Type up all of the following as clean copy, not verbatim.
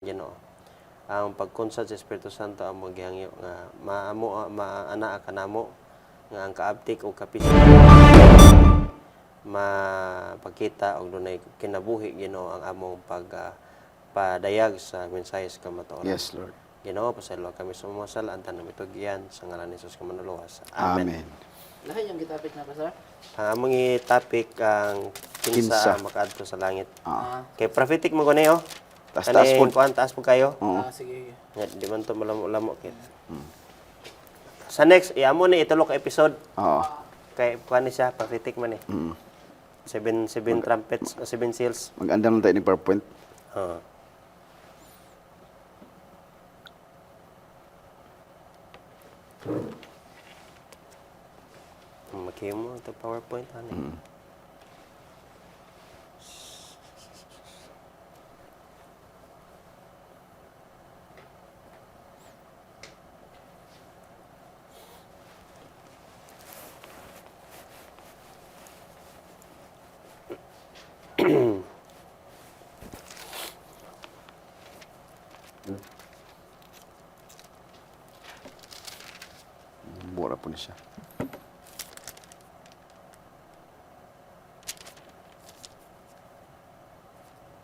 Ginoo. Ang pagkonsult sa Espiritu Santo ang magihangyo nga maana kanamo nga ang kaabtik o kapisin mapakita og dunay kinabuhi Ginoo ang among padayag sa mensahe sa kamatuoran. Yes, Lord. Ginoo, pasaylo kami sa mga sala antan na mitugyan sa ngalan ni Jesus ka manuluwas. Amen. Lahat yung gitapik na, Pastor? Ang among topic ang kinsa makaadto sa langit. Kay prophetic mo gani oh. Taas po. Kuan taas po kayo. Sige. Di man to malamo kit. Sa next, iamo ni itulo ka episode. Oo. Kay kuan ni siya prophetic man eh. 7 trumpets, 7 seals. Mag-andam lang tayo ni PowerPoint. Makimo ito PowerPoint ani. Bura po niya siya.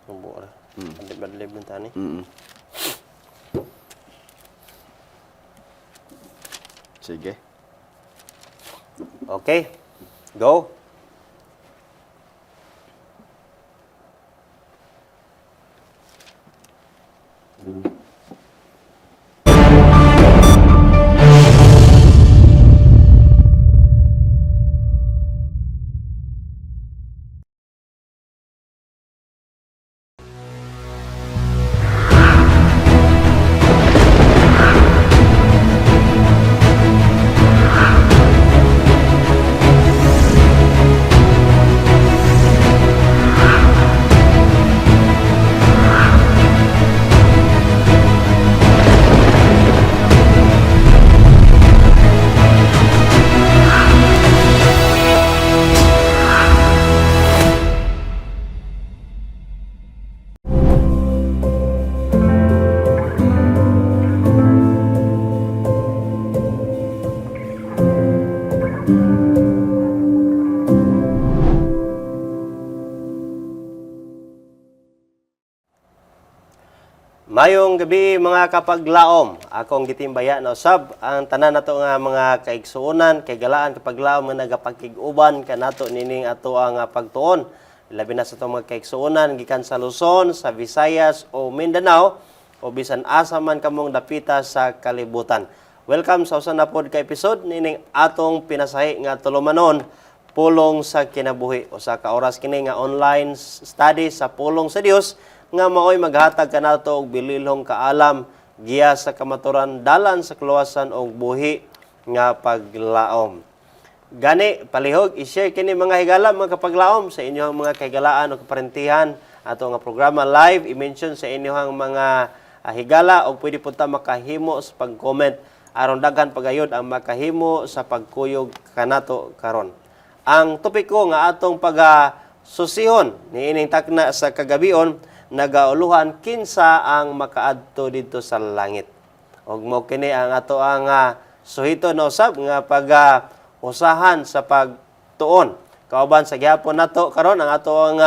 Buo ra. Badlib man tani. Sige. Okay. Go. Mayong gabi mga kapaglaom. Akong gitimbaya na usab ang tanan nato nga mga kaigsuonan, kay galaan kapaglaom nga nagapakig-uban kanato nining ato ang pagtuon. Labi na sa itong mga kaigsuonan gikan sa Luzon, sa Visayas o Mindanao o bisan asa man kamong dapita sa kalibutan. Welcome sa usa na pod ka episode nining atong pinasahi nga tulumanon pulong sa kinabuhi. Usa ka oras kini nga online study sa pulong sa Dios nga maoy maghatag kanato og bililhong kaalam giya sa kamaturan dalan sa kaluwasan og buhi nga paglaom. Gani palihog i-share kini mga higala mga kapaglaom sa inyong mga kahigalaan o kaparentihan ato nga programa live i-mention sa inyong mga higala o pwede punta makahimo sa pag-comment aron daghan pagayod ang makahimo sa pagkuyog kanato karon. Ang topiko nga atong susihon niining takna sa kagabion nagauluhan kinsa ang makaadto dito sa langit. Og mo kini ang ato ang suhito na usab nga usahan sa pagtuon. Kauban sa gihapon nato karon ang ato ang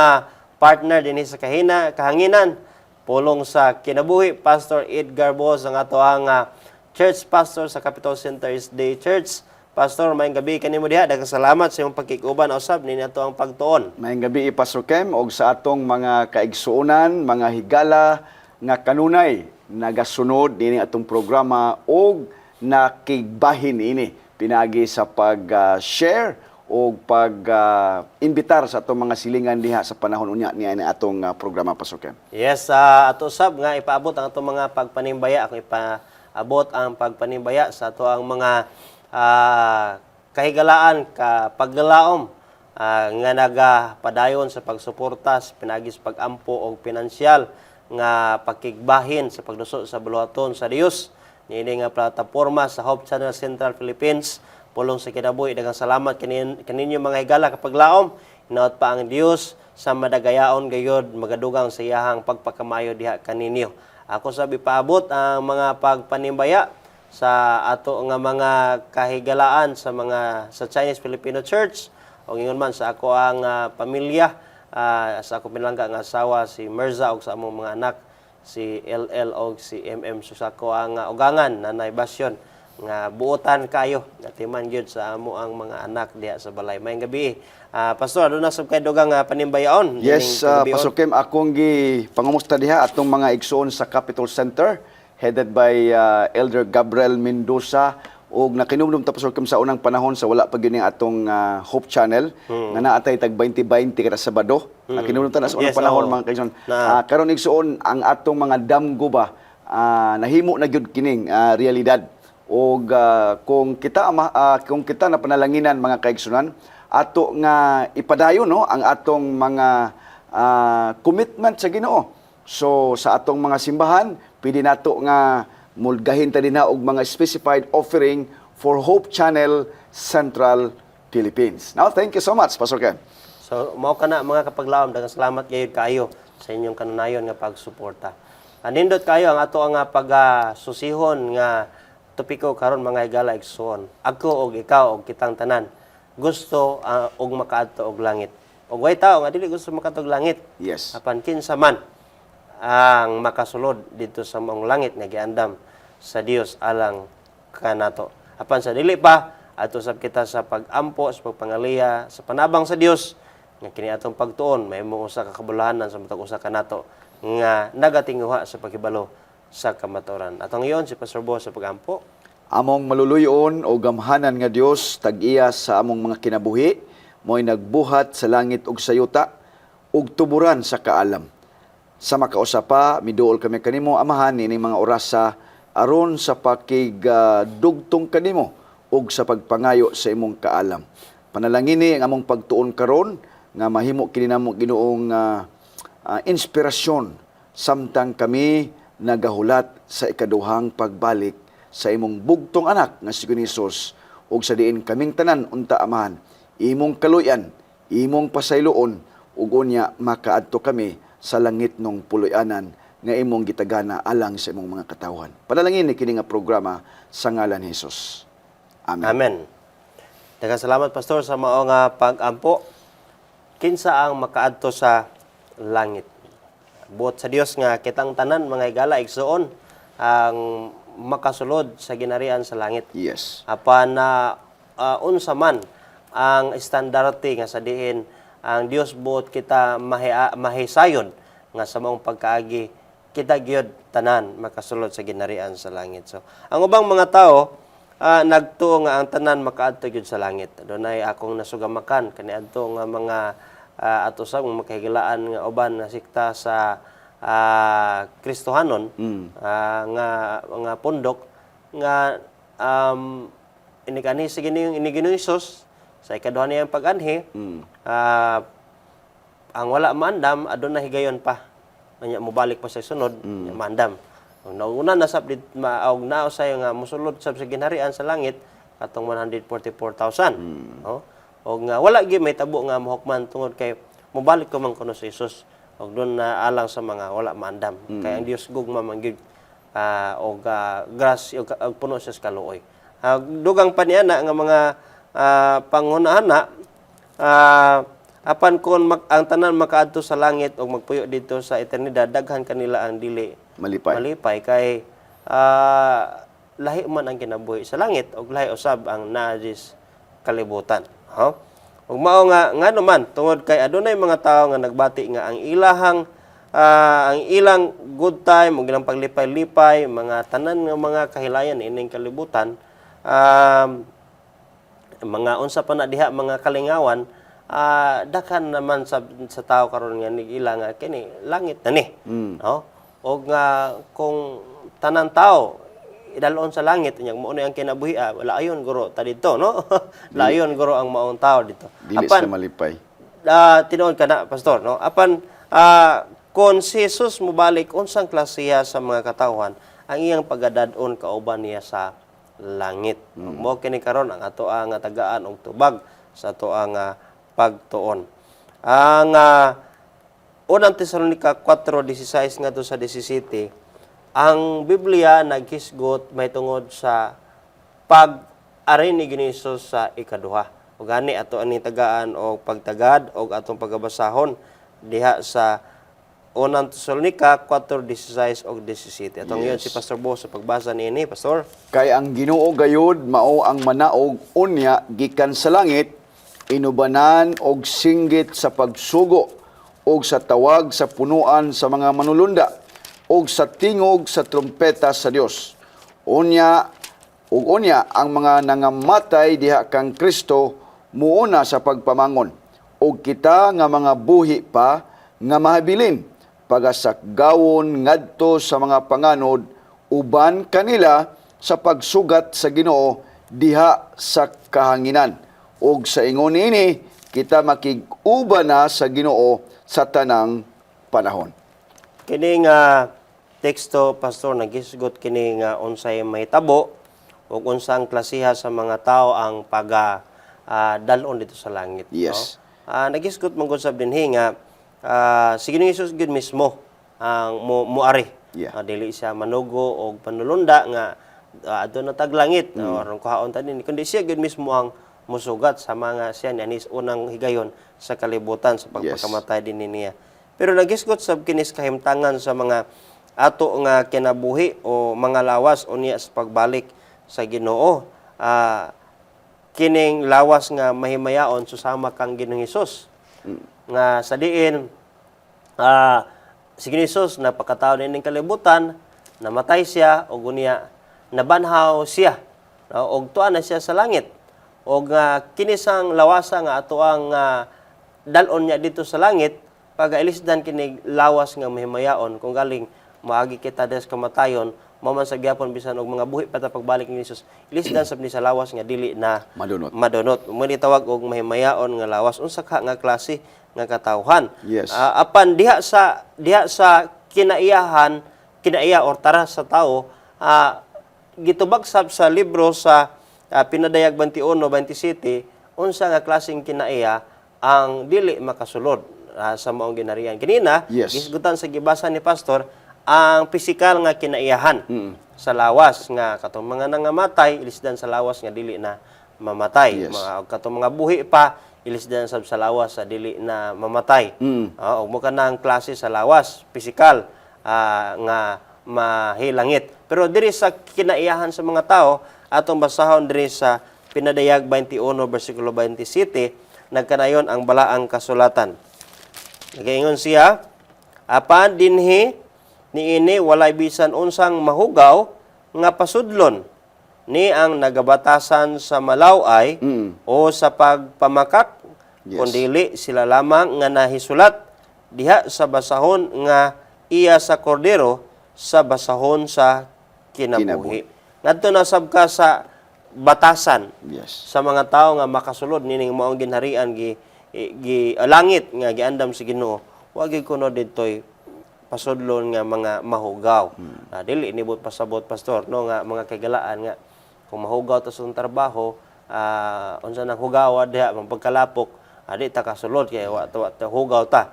partner dinhi sa kahanginan pulong sa kinabuhi Pastor Edgar Boas ang ato ang church pastor sa Capitol Center Day Church. Pastor, mayong gabi kanimo diha. Daghang salamat sa imong pagkikuban usab ni nato ang pagtuon. Mayong gabi Pastor Kem og sa atong mga kaigsuonan, mga higala nga kanunay nagasunod dinhi atong programa og nakigbahin ini pinagi sa pag-share o pag-imbitar sa atong mga silingan diha sa panahon unya niya ni atong programa Pastor Kem. Yes, ato sab nga ipaabot ang atong mga pagpanimbaya, ako ipaabot ang pagpanimbaya sa ato ang mga kahigalaan, paggalaom nga nagapadayon sa pagsuporta sa pinagis pagampo o pinansyal nga pakigbahin sa pagduso sa buluhaton sa Dios. Niini nga plataporma sa Hope Channel Central Philippines pulong sa kinabuhi. Daghang salamat kaninyo mga higala kapaglaom. Hinaot pa ang Dios sa madagayaon gayod magadugang sa iyahang pagpakamayo diha kaninyo. Ako sabi paabot ang mga pagpanimbaya sa ato nga mga kahigalaan sa Chinese Filipino Church o ingon man sa ako ang pamilya, sa ako pinalangga nga asawa si Mirza ug sa among mga anak si LL o si MM. So sa ako ang ugangan Nanay Basyon nga buotan kayo natiman gyud sa amo ang mga anak diha sa balay. Mayong gabi. Pastor, aduna sab kay dugang panimbayaon. Yes, Pastor Kim, akong pangumusta diha atong mga igsoon sa Capitol Center headed by Elder Gabriel Mendoza ug nakinumdum ta Pastor Kim sa unang panahon sa wala pa gyud ning atong Hope Channel nga naatay tag 20-20 kada Sabado. Nakinumdum ta na sa unang Yes, panahon oo. mga kaigsoon. Karon igsoon ang atong mga damgo ba nahimo na gyud kining realidad. Og kung kita na panalanginan mga kaigsunan ato nga ipadayon no ang atong mga commitment sa Ginoo. So sa atong mga simbahan pwede nato nga mulgahin ta dinha og mga specified offering for Hope Channel Central Philippines. Now thank you so much Pastor Ken. So mao kana mga kapaglaom, daghang salamat gayud kayo sa inyong kanunayon nga pagsuporta. Nindot kayo ang ato nga pagsusihon nga topiko karon mga higala igsoon. Ako og ikaw og kitang tanan gusto og makaadto og langit. Og way tao nga dili gusto makaadto og langit. Yes. Apan kinsa man ang makasulod dito sa maong langit nga giandam sa Dios alang kanato. Apan sa dili pa ato sab kita sa pagampo, sa pagpangaliya, sa panabang sa Dios nga kini atong pagtuon mahimo usa ka kabulahanan sa matag usa kanato nga nagatinguha sa paghibalo sa kamatuoran. Atong iyon si Pastor Bo sa pagampo. Among maluluyon o gamhanan nga Dios tag-iya sa among mga kinabuhi mo'y nagbuhat sa langit ug sa yuta ug tuburan sa kaalam. Sa makausapa miduol kami kanimo amahan nining mga orasa aron sa pakigdugtong kanimo ug sa pagpangayo sa imong kaalam. Panalangini ang among pagtuon karon nga mahimo kini namo Ginoong inspirasyon samtang kami nagahulat sa ikaduhang pagbalik sa imong bugtong anak nga si Hesus ug sa diin kaming tanan unta amahan imong kaluyan imong pasayloon ug unya makaadto kami sa langit nung puloy-anan nga imong gitagana alang sa imong mga katawhan. Panalangin ni kini nga programa sa ngalan ni Hesus. Amen. Amen. Daghang salamat Pastor sa mao nga pagampo. Kinsa ang makaadto sa langit? Buot sa Dios nga kitang tanan mga higala igsoon ang makasulod sa ginarian sa langit. Yes. Apan na unsa man ang estandarte nga sa diin ang Dios buot kita mahisayon nga sa maong pagkaagi kita gyud tanan makasulod sa ginarian sa langit. So ang ubang mga tao nagtuo nga ang tanan makaadto gyud sa langit. Adunay akong nasugamakan kaniadto nga mga ato sa mga makahigalaan nga uban nga sikta sa Kristohanon nga pundok nga inikani sige niyong Ginoong Hesus sa ikaduha niyang pag-anhi ang wala maandam aduna higayon pa nya mobalik pa sa sunod maandam. Nauna na sab maog na usayo nga mosulod sab sa ginharian sa langit katong 144,000 no? O nga wala gyud may tabo nga mohukman tungod kay mobalik ko man kuno sa Hesus og doon na alang sa mga wala maandam kay ang Dios gugma man gyud og grasya og puno sa kaluoy. Dugang pa niana nga mga panghunahana apan kon ang tanan makaadto sa langit og magpuyo dito sa eternidad daghan kanila ang dili malipay kay lahi man ang kinabuhi sa langit og lahi usab ang naa kalibutan. Ug mao nga naman tungod kay adunay mga tawo nga nagbati nga ang ilang good time ug ilang paglipay-lipay mga tanan nga mga kahilayan ining kalibutan mga unsa pa na diha mga kalingawan dakan naman sa tao karon nga nigila nga kini langit na ni no og nga kung tanan tao idalon sa langit unya mo ang kinabuhi wala ayon guro ta dito no layon guro ang maong tao dito Dili sila malipay. Tinuod ka na pastor no apan kon si Jesus mobalik unsang klasiya sa mga katawhan ang iyang pagadad-on kauban niya sa langit. Mo kini karon ang ato ang tagaan og tubag sa ato ang pagtuon. Ang unang Tesalonica 4:16 ngadto sa 17 ang Biblia naghisgot may tungod sa pag-ari ni Ginisus sa ikaduha. O gani ato ani tagaan o pagtagad o atong pagabasahon diha sa unang Tesalonica 4:16 o 17. Atong yun si Pastor Bo sa pagbasa niini, Pastor. Kay ang Ginoo gayud mao ang manaog unya gikan sa langit, inubanan og singgit sa pagsugo og sa tawag sa punuan sa mga manulunda og sa tingog sa trumpeta sa Dios. Unya ang mga nangamatay diha kang Kristo muuna sa pagpamangon og kita nga mga buhi pa nga mahabilin pagasakgawon ngadto sa mga panganod uban kanila sa pagsugat sa Ginoo diha sa kahanginan. Og sa ingon ini kita makig-uban na sa Ginoo sa tanang panahon. Kini nga teksto, Pastor, naghisgot kini nga unsay mahitabo ug unsang klasiha sa mga tao ang dalon dito sa langit. Yes. No? Naghisgot man gud sab dinhi nga si Ginoong Hesus gud mismo ang muari. Yeah. Dili siya manugo og panulunda nga adto na taglangit aron kuhaon ta dinhi, kundi siya gud mismo ang musugat sa mga siya anis unang higayon sa kalibutan sa pagpakamatay din niya. Pero naghisgot sab kinis kahimtangan sa mga ato nga kinabuhi o mga lawas unya sa pagbalik sa Ginoo. Kining lawas nga mahimayaon susama kang Ginoong Hesus. Nga sa diin si Ginoong Hesus napakatao ning kalibutan, namatay siya og unya nabanhaw siya. No? Og tuan na siya sa langit. Og kinisang lawasa nga ato ang dalon niya dito sa langit, pag-ilisdan kinig lawas nga mahimayaon kung galing maagi kita des kamatayon, maman sa gyapon bisan og mga buhi pata pagbalik ni Jesus, ilisdan sab ni sa lawas nga dili na madunot. Mo tawag og mahimayaon nga lawas unsa ka nga klase nga katawhan. Yes. Apan diha sa kinaiya or tara sa tao, gitubag sab sa libro sa Pinadayag 21:27, unsa nga klaseng kinaiya ang dili makasulod sa maong ginarian. Kanina, gisgutan sa gibasa ni Pastor, ang pisikal nga kinaiyahan sa lawas nga katong mga nangamatay, ilisdan sa lawas nga dili na mamatay. Katong mga buhi pa, ilisdan sa lawas sa dili na mamatay. Og mo kanang klase sa lawas, pisikal nga mahilangit. Pero diri sa kinaiyahan sa mga tao, atong basahon diri sa Pinadayag 21:27, nagkanayon ang balaang kasulatan. Nagaingon siya, apan dinhi niini walay bisan unsang mahugaw nga pasudlon ni ang nagabatasan sa malaway o sa pagpamakak, kundili sila lamang nga nahisulat diha sa basahon nga iya sa kordero sa basahon sa kinabuhi. Ngadto na sab ka sa batasan sa mga tao nga makasulod nining maong ginharian langit nga giandam si Ginoo. Wa gyud kuno didtoy pasudlon nga mga mahugaw. Dili nibot pasabot, Pastor, no, nga mga kagalaan nga kung mahugaw ta sa trabaho, unsa nang hugaw diha pagkalapok, di ta kasulod kay wa ta hugaw ta.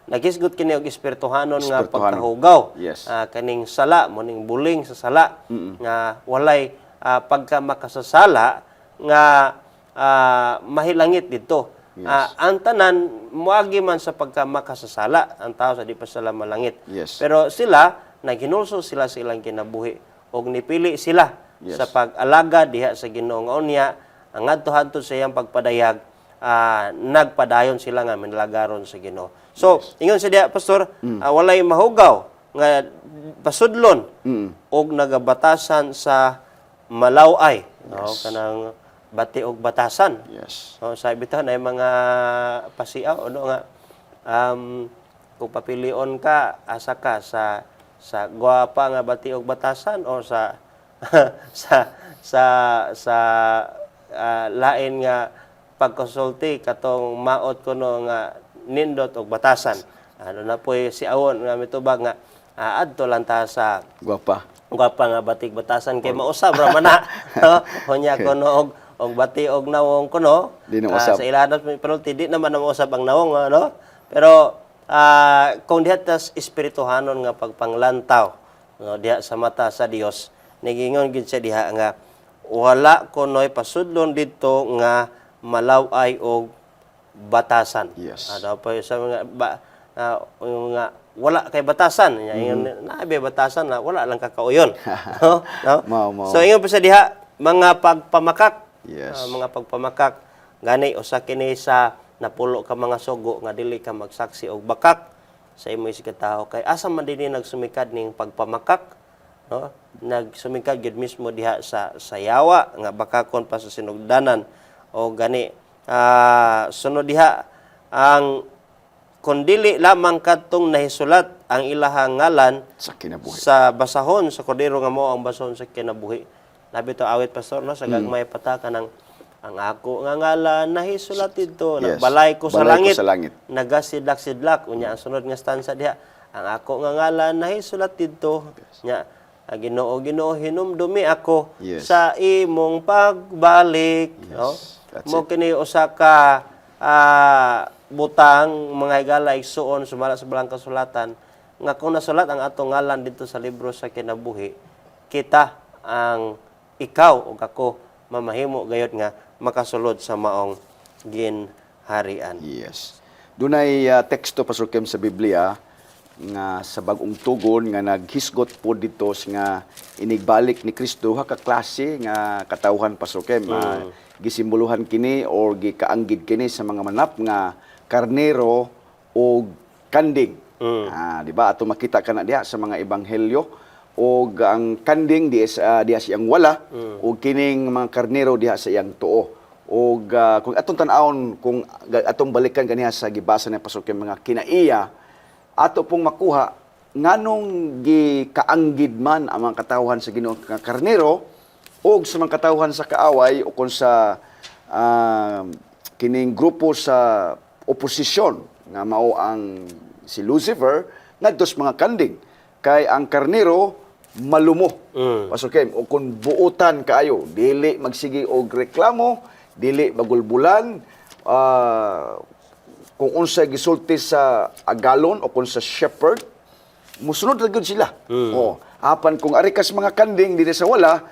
Nagisgot kini og espirituhanon nga pagkahugaw. Kaning sala mo ning buling sa sala nga walay pagka makasasala nga mahilangit dito. Ang tanan moagi man sa pagka makasasala, ang tao sa di pa sila malangit. Pero sila naghinulso sila sa ilang kinabuhi og nipili sila sa pag-alaga diha sa Ginoo nga unya ang adto-adto sa iyang pagpadayag, nagpadayon sila nga minlagaron sa Ginoo. So, ingon sa diha, Pastor, walay mahugaw nga pasudlon og nagabatasan sa malaway, no, kanang bati og batasan. So, sa bitaw na mga pasiaw ano nga kung papilion ka, asa ka sa gwapa nga bati og batasan o sa lain nga pagkonsulti katong maot kuno nga nindot og batasan. Ano na po'y si awon nga mitubag nga adto lang ta sa gwapa nga batik batasan kay mausab ra man na. Honya kuno og bati og nawong kuno sa ilanos pero di naman na mausab ang nawong no. Pero kung diha tas espirituhanon nga pagpanglantaw no, diha sa mata sa Dios. Nigingon gid siya diha nga wala kunoy pasudlon dito nga malaway og batasan. Yes. Ano pa sa mga yung nga wala kay batasan. Ingon naabi batasan na wala lang kakauyon. No? No? Mao. So ingon pa sa diha mga pagpamakak. Yes. Mga pagpamakak gani usa kini sa napulo ka mga sugo nga dili ka magsaksi og bakak sa imo isikataho kay asa man dinhi nagsumikad ning pagpamakak, no? Nagsumikad gid mismo diha sa yawa nga bakakon pa sa sinugdanan o gani sunod diha ang kundili lamang kadtong nahisulat ang ilahang ngalan Sa kinabuhi. sa basahon sa kordero nga mao ang basahon sa kinabuhi. Labi to awit pastor no sa gagmay pataka ng ang ako nga ngalan nahisulat dito Yes. nagbalay ko sa Balay ko langit, sa langit. nagasidlak-sidlak unya ang sunod nga stanza diha ang ako nga ngalan nahisulat dito nya Ginoo hinumdumi ako Yes. sa imong pagbalik. No? That's Mo kini usa ka butang mga higala igsuon sumala sa balang kasulatan nga kung nasulat ang atong ngalan dito sa libro sa kinabuhi, kita ang ikaw ug ako mamahimo gayud nga makasulod sa maong ginharian. Yes. Dunay teksto Pastor Kem sa Biblia nga sa bag-ong tugon nga naghisgot po dito nga inigbalik ni Kristo ha ka klase nga katawhan Pastor Kem. Gisimboluhan kini or gikaanggid kini sa mga manap nga karnero o kanding. Di ba ato makita kana diha sa mga ebanghelyo o ang kanding diha sa iyang wala o kining mga karnero diha sa iyang tuo. O kung atong tan-awon kung atong balikan kaniya sa gibasa ni Pastor Kem mga kinaiya ato pong makuha nganong gikaanggid man ang mga katawhan sa Ginoo nga karnero o sa mga katawhan sa kaaway o kung sa kining grupo sa oposisyon nga mao ang si Lucifer ngadto sa mga kanding kay ang karnero malumo. Pastor Kem, o kung buutan kaayo dili magsigi og reklamo, dili magulbulan, kung unsa gisulti sa agalon o kung sa shepherd, musunod ra gyud sila. Apan kung ari kas mga kanding dili sa wala,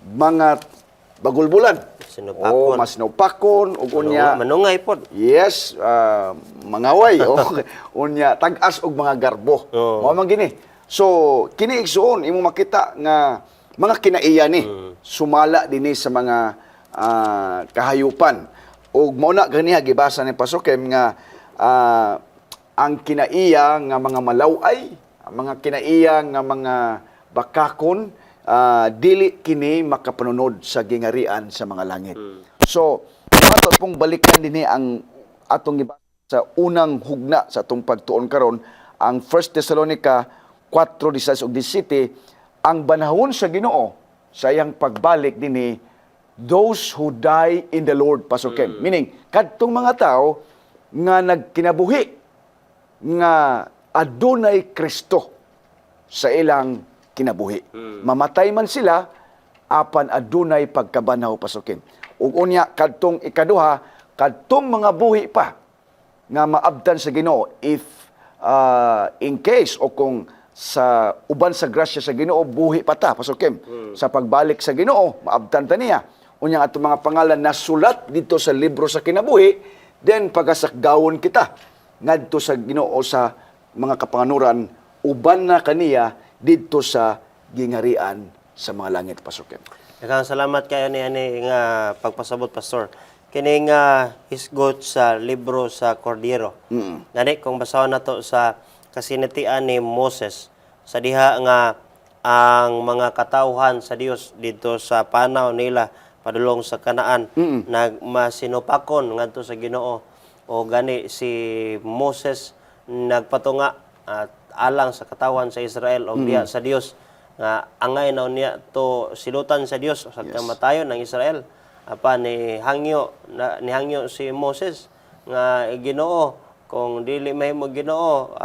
mga bagulbulan. Sinupakon. Mas sinupakon ug unya Manungay pod. yes, mangaway unya tag-as og mga garbo. Mao man gini. So kini igsuon imo makita nga mga kinaiya ni sumala dinhi sa mga kahayupan. Ug mao na ganiha gibasa ni Pastor Kem nga ang kinaiya nga mga malaway, ang mga kinaiya nga mga bakakon dili kini makapanunod sa gingarian sa mga langit. So, ato pong balikan dinhi ang atong gibasa sa unang hugna sa atong pagtuon karon ang 1 Thessalonica 4:16 ug 17 ang banahon sa Ginoo sa iyang pagbalik dinhi those who die in the Lord, Pastor Ken. Meaning, kadtong mga tao nga nagkinabuhi, nga adunay Kristo sa ilang kinabuhi. Mamatay man sila, apan adunay pagkabanaw, Pastor Ken. Ug unya, kadtong ikaduha, kadtong mga buhi pa, nga maabtan sa Ginoo, if in case, o kung sa uban sa grasya sa Ginoo, buhi pa ta, Pastor Ken. Sa pagbalik sa Ginoo, maabtan ta niya. Unyang ato mga pangalan na sulat dito sa libro sa kinabuhi, then pagasakgawon kita ngadto sa Ginoo sa mga kapanganuran uban na kaniya dito sa gingarian sa mga langit, Pastor Ken. Daghang salamat kayo ni nga pagpasabot pastor. Kini nga hisgot sa libro sa Cordero. Gani kung basahon nato sa kasinatian ni Moses sa diha nga ang mga katawhan sa Dios dito sa panaw nila padulong sa Kanaan nagmasinupakon ngadto sa Ginoo o gani si Moses nagpatunga at alang sa katawan sa Israel o diha sa Dios nga angay na niya to silutan sa Dios sa kamatayon ng Israel apan ni hangyo si Moses nga Ginoo kung dili mahimo Ginoo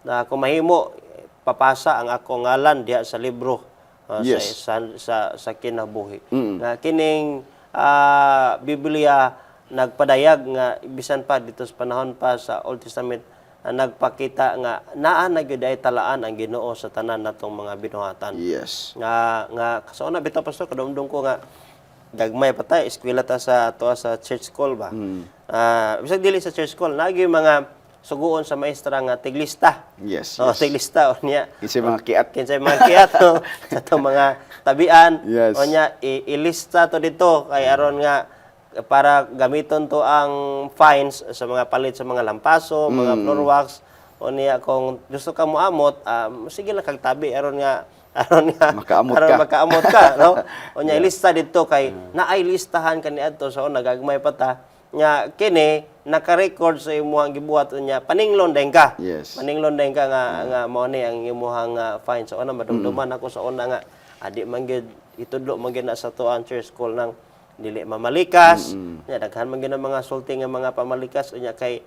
na kung mahimo papasa ang ako ngalan diha sa libro sa kinabuhi. Nga kining Biblia nagpadayag nga bisan pa dito sa panahon pa sa Old Testament nagpakita nga naa na gyud ay talaan ang Ginoo sa tanan natong mga binuhatan. Yes. Nga sa una bitaw pastor kadumdum ko nga gagmay pa tayo eskwela ta sa sa church school ba. Bisag dili sa church school nagi mga suguon sa maestra nga tiglista. Yes. Oh, yes. tiglista o niya. Kinsay mga kiat. Kinsay mga kiat no? Sa itong mga tabian. Yes. O niya ilista to dito kay aron nga para gamiton to ang fines sa mga palit sa mga lampaso, mga floor wax. O niya kung gusto ka moamot, sige lang kagtabi aron nga Makaamot aron ka. makaamot ka, no? O niya ilista dito kay naay listahan kaniadto sa nagagmay pa ta nya kini naka-record sa imuhang gibuhat niya paninglon deng ka. Yes. Paninglon deng ka nga mao ni ang imuhang fine. So ana madumduman ako sa una nga adi man gyud itudlo man gyud na sa tuan church school nang dili mamalikas. Nya daghan man gyud ang mga sulti nga mga pamalikas unya kay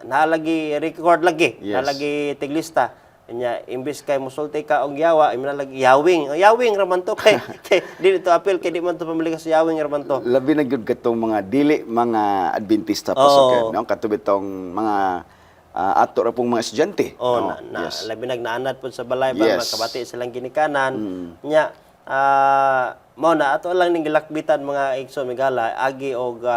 nalagi record lagi, Yes. nalagi tiglista. Nya imbis kay musulti ka og yawa, imo lagi yawing raman to kay dili to apil kay di man to pamalikas yawing raman to. Labi na gyud katong mga dili mga Adventista pa Oo. no katubit tong mga ato ra pong mga estudyante. Oh, no? Yes. labi nagnaanad po sa balay ba Yes. makabati silang ginikanan. Nya mao na ato lang ning gilakbitan mga igsoon migala agi og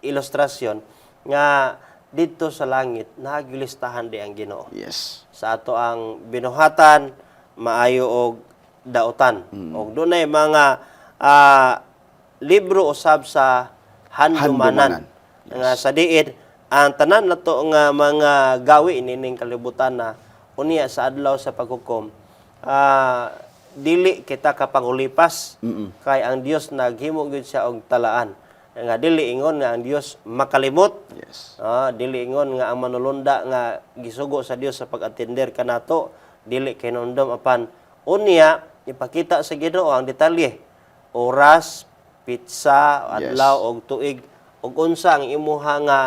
ilustrasyon nga dito sa langit nagilistahan di ang Ginoo. Yes. Sa ato ang binuhatan maayo og daotan. Og dunay mga libro usab sa handumanan. Nga sa diid ang tanan nato nga mga gawi nining kalibutan na unya sa adlaw sa paghukom dili kita kapangulipas kay ang Dios naghimo gyud siya og talaan nga dili ingon nga ang Dios makalimot. Yes. Dili ingon nga ang manulunda nga gisugo sa Dios sa pag-atender kanato dili kinundom apan unya ipakita sa Ginoo ang detalye oras pitsa adlaw og tuig ug unsa ang imuha nga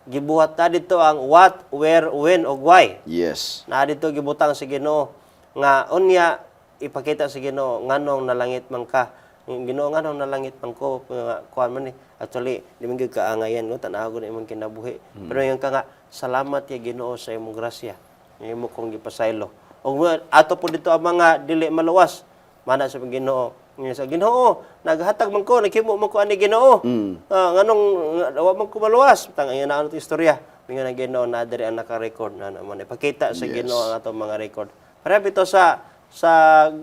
gibuhat ta dito ang what, where, when ug why. Yes. Na dito gibutang sa Ginoo nga unya ipakita sa Ginoo nganong nalangit man ka. Ginoo nganong nalangit man ko kuan man ni. Actually, di man gyud kaangayan no tan-aw gud imong kinabuhi. Pero yung ka nga salamat ya Ginoo sa imong grasya. Imo kong gipasaylo. Og ato po dito ang mga dili maluwas. Mana sa Ginoo. Sa Ginoo, naghatag man ko, naghimo man ko ani Ginoo. Nganong wa man ko maluwas. Tang ayan na ano istorya. Mingon ang Ginoo na diri ang naka-record na naman ipakita sa Ginoo ang atong mga record. Para bito sa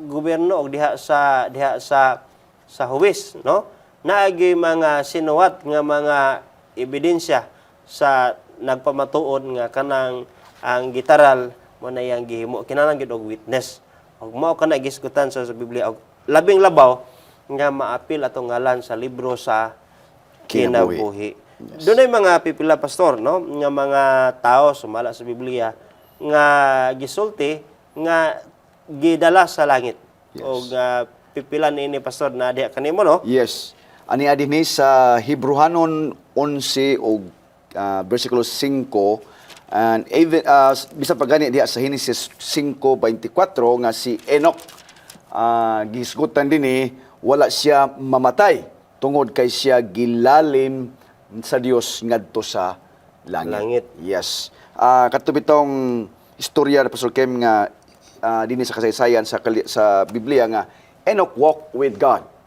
gobyerno og diha sa huwis, no? Naagi mga sinuwat nga mga ebidensya sa nagpamatuod nga kanang ang gitaral mo na yang gihimo kinahanglan gid og witness. Og mao kana gisgutan sa Biblia og labing labaw nga maapil atong ngalan sa libro sa kinabuhi. Yes. Dunay mga pipila pastor no nga mga tao sumala sa Biblia nga gisulti nga gidala sa langit. Yes. Og pipila niini pastor na diha kanimo no? Yes. Ani adini sa Hebrehanon 11 o versikulo 5 and even bisa pagani diha sa Genesis 5:24 nga si Enoch gisgutan dinhi wala siya mamatay tungod kay siya gilalim sa Dios ngadto sa langit. Yes. Katubitong istorya na Pastor Kem nga dinhi sa kasaysayan sa Biblia nga Enoch walked with God.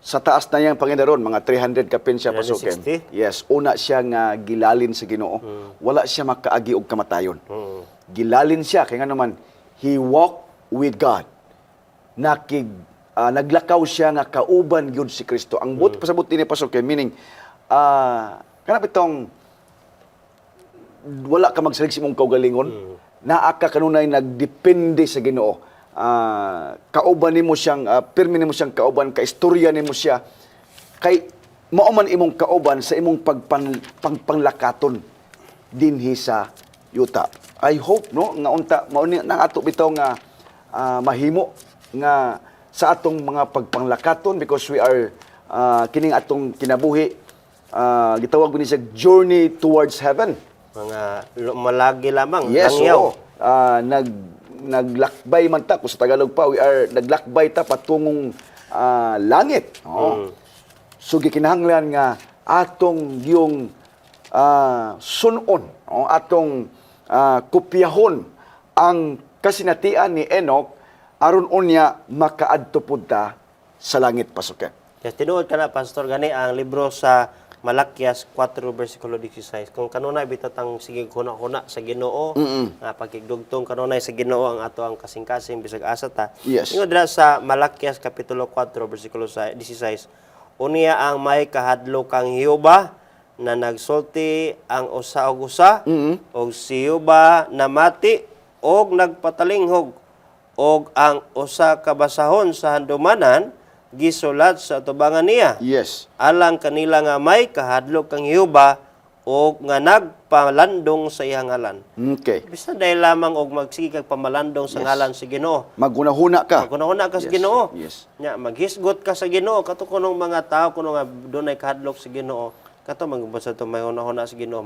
Sa taas na yang Panginoon, mga 300 kapin siya pasukin. 360? Yes, una siya nga gilalin sa Ginoo. Wala siya makaagi og kamatayon. Gilalin siya kay nga naman he walked with God. Naglakaw siya nga kauban gyud si Kristo. Ang pasabot ni pasukin meaning kanap itong wala ka magsalig sa imong kaugalingon. Naa ka kanunay nagdepende sa Ginoo. Kauban nimo siyang pirmi nimo siyang kauban, kaistorya nimo siya kay mao man imong kauban sa imong pagpanglakaton dinhi sa yuta. I hope no nga unta mao ni nang ato bitaw nga mahimo nga sa atong mga pagpanglakaton because we are kining atong kinabuhi gitawag ni siya journey towards heaven. Mga malagi lamang Yes, langyaw. Naglakbay man ta, kung sa Tagalog pa, we are naglakbay ta patungong langit. So, gikinahanglan nga atong yung sunon o atong kopyahon ang kasinatian ni Enoch aron unya makaadto pud ta sa langit pasuken. Yes, tinuod ka na, Pastor, gani ang libro sa Malakias 4 versikulo 16. Kung kanunay bitatang sige kuna-kuna sa Ginoo, nga pagkigdugtong kanunay sa Ginoo ang ato ang kasing-kasing bisag asa ta. Yes. Ingod dira sa Malakias kapitulo 4 versikulo 16, unya ang may kahadlok kang Hioba na nagsulti ang usa og usa, og si Hioba namati og nagpatalinghog, og ang usa ka basahon sa handumanan gisulat sa atubangan niya. Yes. Alang kanila nga may kahadlok kang Hioba o nga nagpalandong sa iyang ngalan. Okay. Bisa dahil lamang og magsige kag pamalandong sa ngalan si Ginoo. Magunahuna ka. Magkunahuna ka sa Yes, Ginoo. yes. Nya maghisgot ka sa Ginoo kato kunong mga tao kuno nga dunay kahadlok sa Ginoo. Kato magbasa to may hunahuna sa Ginoo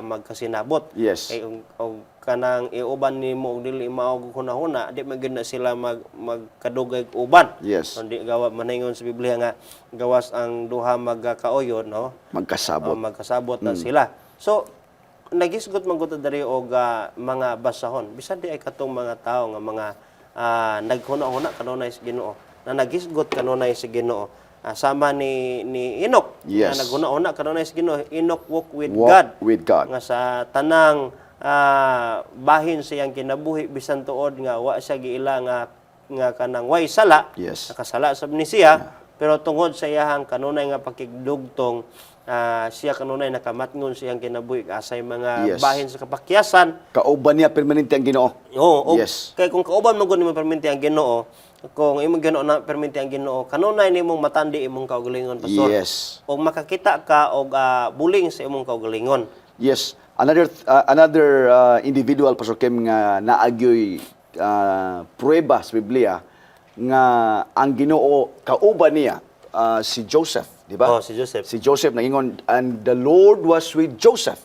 magkasinabot. Yes. Kay og kanang iuban nimo og dili mao og hunahuna, di man gyud na sila magkadugay og uban. Yes. Hindi gawa maningon sa Biblia nga gawas ang duha magkauyon, no? Magkasabot. Magkasabot na sila. So nagisgot man gud diri og mga basahon. Bisan di ay katong mga tao nga mga naghuna-huna kanunay sa Ginoo. Na nagisgot kanunay sa Ginoo. Sama ni Enoch. Yes. Na naghuna-huna kanunay sa Ginoo. Enoch walk with Walk God. with God. Nga sa tanang bahin sa iyang kinabuhi bisan tuod nga wa siya giila nga kanang way sala. Yes. Nakasala sab ni siya, pero tungod sa iyang kanunay nga pakigdugtong siya kanunay nakamatngon sa iyang kinabuhi asay mga Yes. bahin sa kapakyasan. Kauban niya permanente ang Ginoo. Oo, Yes. kay kung kauban mo gud nimo perminti ang Ginoo, kung imong Ginoo na perminti ang Ginoo, kanunay nimong matandi imong kaugalingon, pastor. Yes. O makakita ka og buling sa imong kaugalingon. Yes. Another individual Pastor Kim nga naagyoy prueba sa Biblia nga ang Ginoo kauban niya si Joseph, di ba? Oh, si Joseph. Si Joseph nangingon, and the Lord was with Joseph.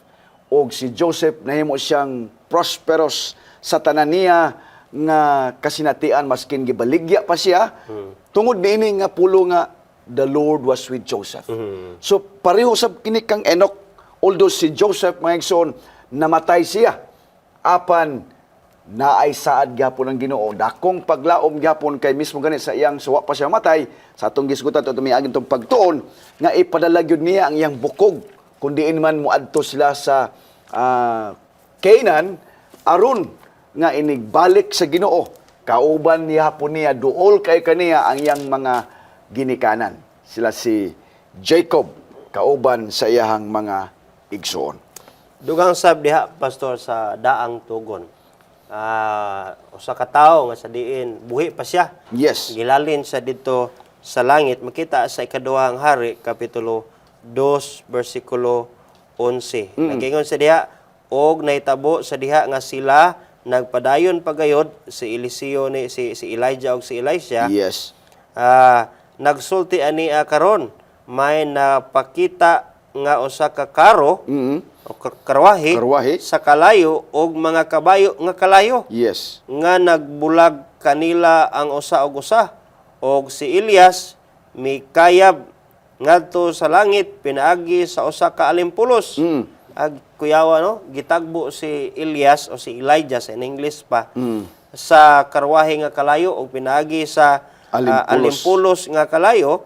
Og si Joseph nahimo siyang prosperous sa tanan niya nga kasinatian maskin gibaligya pa siya. Tungod niini nga pulo nga the Lord was with Joseph. So pareho sab kini kang Enoch, although si Joseph mga igsoon namatay siya apan naay saad gyapon ang Ginoo, dakong paglaom gyapon kay mismo gani sa iyang suwa pa siya matay sa atong gisgutan to tumiagin tong pagtuon nga ipadala gyud niya ang iyang bukog kun diin man moadto sila sa Canaan aron nga inigbalik sa Ginoo. Kauban niya hapon niya duol kay kaniya ang iyang mga ginikanan. Sila si Jacob kauban sa iyang mga igsoon. Dugang sab diha, pastor, sa daang tugon. Usa ka tawo nga sa diin buhi pa siya. Yes. Gilalin sa dito sa langit. Makita sa ikaduhang hari kapitulo 2 versikulo 11. Nagingon sa diha og nahitabo sa diha nga sila nagpadayon pagayod si Eliseo ni si Elijah og si Elisha. Yes. Nagsulti ani karon may napakita nga usa ka karo o karwahe sa kalayo og mga kabayo nga kalayo. Yes. Nga nagbulag kanila ang usa og usa og si Elias mikayab ngadto sa langit pinaagi sa usa ka alimpulos. Kuyawa, no, gitagbo si Elias o si Elijah sa in English pa sa karwahe nga kalayo og pinaagi sa alimpulos nga kalayo.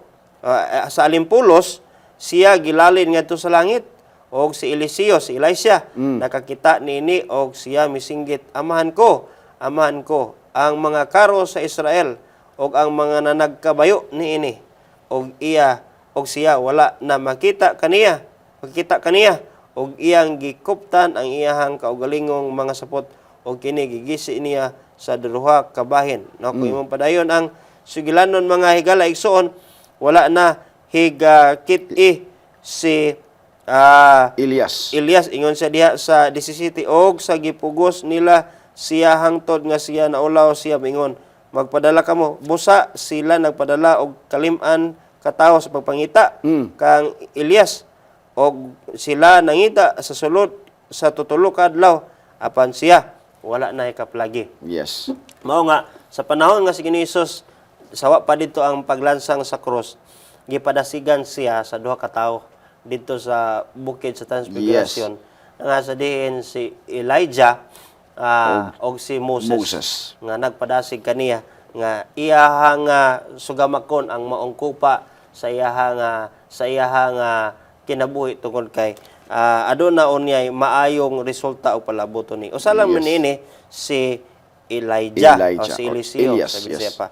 Sa alimpulos siya gilalin ngadto sa langit og si Eliseo, si Elisha nakakita niini og siya misinggit, amahan ko ang mga karo sa Israel og ang mga nanagkabayo niini og siya wala na makita kaniya og iyang gikuptan ang iyahang kaugalingong mga sapot og kini gigisi niya sa duha ka bahin. No, kung imong padayon ang sugilanon mga higala igsoon, wala na higakit-i si Elias ingon sa diha sa 17 og sa gipugos nila siya hangtod nga siya naulaw siya mingon, magpadala kamo. Busa sila nagpadala og kalim-an katawo sa pagpangita kang Elias og sila nangita sa sulod sa tutulo ka adlaw apan siya wala na ikaplagi. Yes. Mao nga sa panahon nga si Hesus sawa pa dito ang paglansang sa krus, gipadasigan siya sa duha ka tawo dito sa bukid sa Transfiguration nga sa diin si Elijah og si Moses, nga nagpadasig kaniya nga iyahang sugamakon ang maong kupa sa iyahang kinabuhi tungod kay aduna unyay maayong resulta o palaboto ni. Usa lang man ini si Elijah o si Eliseo Elias, sabi siya pa.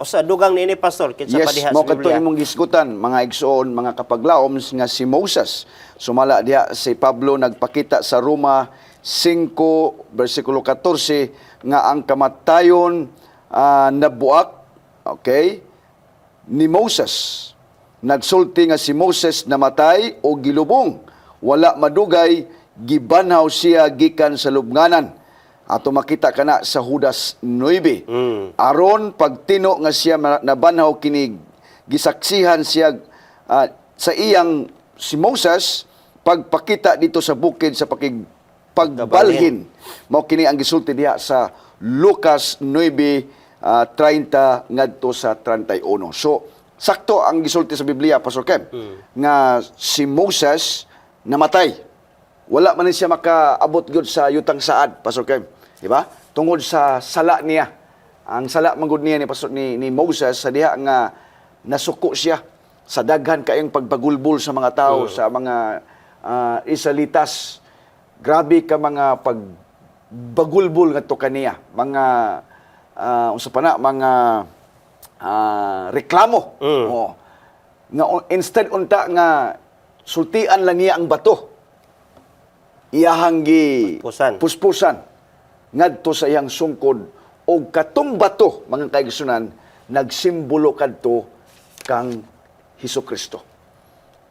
Usa dugang niini pastor kinsa pa diha mo sa kadto Biblia. imong gisgutan mga igsoon, mga kapaglaom nga si Moses. Sumala diha si Pablo nagpakita sa Roma 5 versikulo 14 nga ang kamatayon nabuak, okay, ni Moses. Nagsulti nga si Moses namatay o gilubong. Wala madugay, gibanhaw siya gikan sa lubnganan. Ato makita kana sa Judas 9. Aron pagtino nga siya nabanhaw kini gisaksihan siya sa iyang si Moses pagpakita dito sa bukid sa pagbalhin. Mao kini ang gisulti diha sa Lucas 9:30 ngadto sa 31. So sakto ang gisulti sa Biblia, Pastor Kem, nga si Moses namatay. Wala man siya makaabot gyud sa yutang saad, Pastor Kem. Di ba? Tungod sa sala niya. Ang sala manggod niya ni Moses sa diha nga nasuko siya sa daghan kayong pagbagulbol sa mga tao, sa mga Israelitas. Grabe ka mga pagbagulbol ngadto kaniya. Mga unsa pa na, mga reklamo. Oh. Nga instead unta nga sultian lang niya ang bato. Iyahang puspusan ngadto sa iyang sungkod o katong bato, mga kaigsunan, nagsimbolo kadto kang Hesukristo.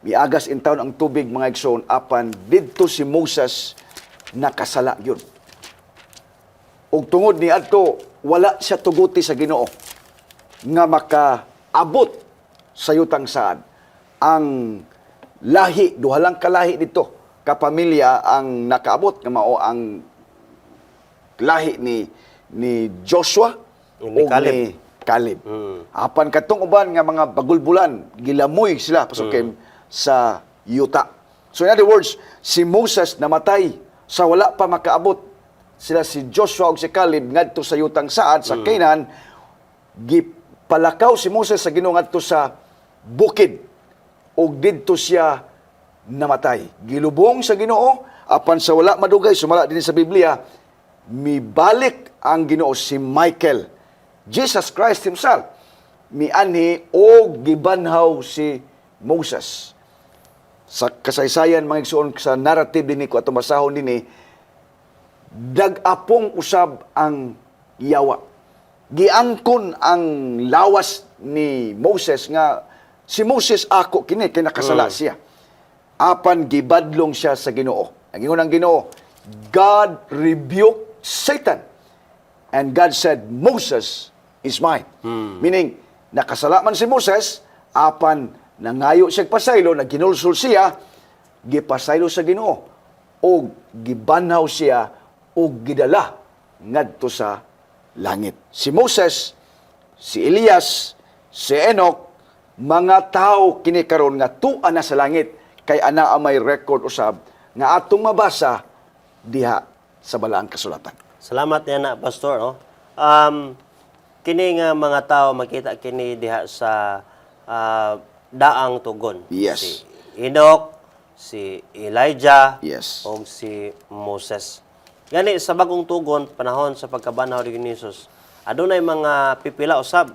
Miagas in taon ang tubig, mga igsoon, apan didto si Moses nakasala yun. Og tungod ni adto wala siya tuguti sa Ginoo nga makaabot sa yutang saad. Ang lahi, duha lang kalahi dito, kapamilya ang nakaabot nga mao ang lahi ni Joshua o ni Caleb. Apan katong uban nga mga bagulbulan, gilamoy sila pasukin sa yuta. So in other words, si Moses namatay sa wala pa makaabot. Sila si Joshua o si Caleb ngadto sa yutang saad sa Canaan, gipalakaw si Moses sa Ginoo ngadto sa bukid ug didto siya namatay. Gilubong sa Ginoo apan sa wala madugay, sumala din sa Biblia, mibalik ang Ginoo si Michael, Jesus Christ himself, mianhi og gibanhaw si Moses. Sa kasaysayan mga igsoon, sa narrative din ko atong basahon dinhi, dag-apong usab ang yawa. Giangkon ang lawas ni Moses nga si Moses ako kini kay nakasala siya. Apan gibadlong siya sa Ginoo. Ang ingon ang Ginoo, God rebuked Satan. And God said, Moses is mine. Meaning, nakasala man si Moses, apan nangayo siya pasaylo, nagginulsul siya, gipasaylo sa Ginoo. O gibanhaw siya, o gidala ngadto sa langit. Si Moses, si Elias, si Enoch, mga tao kini karon nga tuan na sa langit, kay ana may record usab nga atong mabasa diha sa balaang kasulatan. Salamat yan na, Pastor. No? Kini nga mga tao, makita kini diha sa daang tugon. Yes. Si Enoch, si Elijah, Yes. o si Moses. Gani, sa bagong tugon, panahon sa pagkabanhaw ni Jesus, adunay mga pipila usab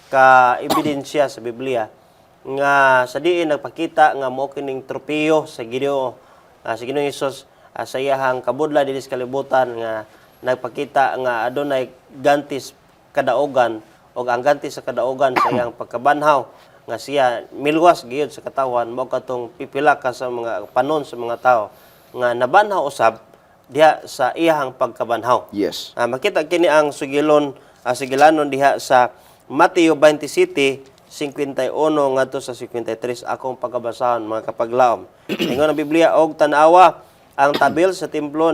ka ebidensya sa Biblia nga sa diin nagpakita nga mao kining tropeyo sa Ginoo, sa Ginoong Hesus, sa iyahang kabudla dinhi sa kalibutan nga nagpakita nga adunay gantis kadaogan o ang gantis sa kadaogan sa iyang pagkabanhaw nga siya milwas gayud sa katawan, mao katong pipila ka sa mga panon sa mga tao nga nabanhaw usab diha sa iyahang pagkabanhaw. Yes. Makita kini ang sigilanon diha sa Mateo 27:51 ngadto sa 53 akong pagkabasahon mga kapaglaom. Ingon ang Biblia, og tan-awa ang tabil sa templo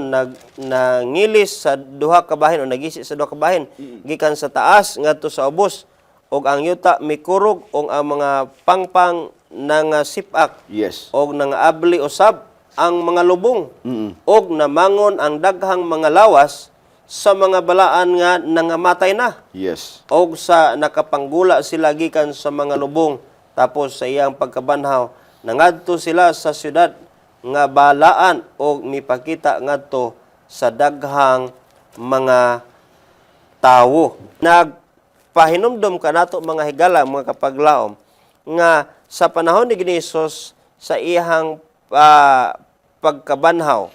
nangilis sa duha ka bahin o nagisi sa duha ka bahin gikan sa taas ngadto sa ubos og ang yuta mikurog og ang mga pangpang nga sipak Yes. og nangaabli usab ang mga lubong og namangon ang daghang mga lawas sa mga balaan nga nangamatay na Yes. og sa nakapanggula sila gikan sa mga lubong tapos sa iyang pagkabanhaw nangadto sila sa syudad nga balaan og mipakita ngadto sa daghang mga tawo. Nagpahinumdom kanato mga higala, mga kapaglaom, nga sa panahon ni Hesus sa iyang pagkabanhaw,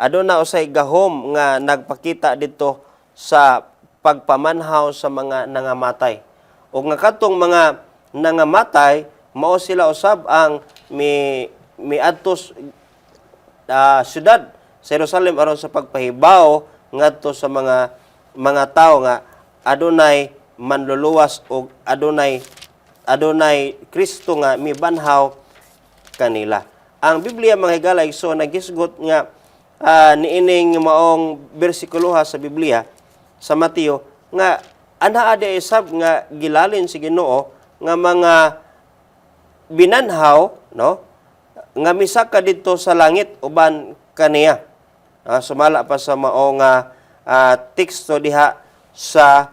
aduna usay gahom nga nagpakita dito sa pagpamanhaw sa mga nangamatay. O nga katong mga nangamatay, mao sila usab ang miadtos syudad sa Jerusalem aron sa pagpahibaw ngadto sa mga tao nga adunay manluluwas o adunay Kristo nga mibanhaw kanila. Ang Biblia mga higala so nagisgot nga niining maong bersikulo sa Biblia sa Mateo nga anaa di isab nga gilalin si Ginoo nga mga binanhaw no nga misaka dito sa langit uban kaniya. Sumala pa sa maong teksto diha sa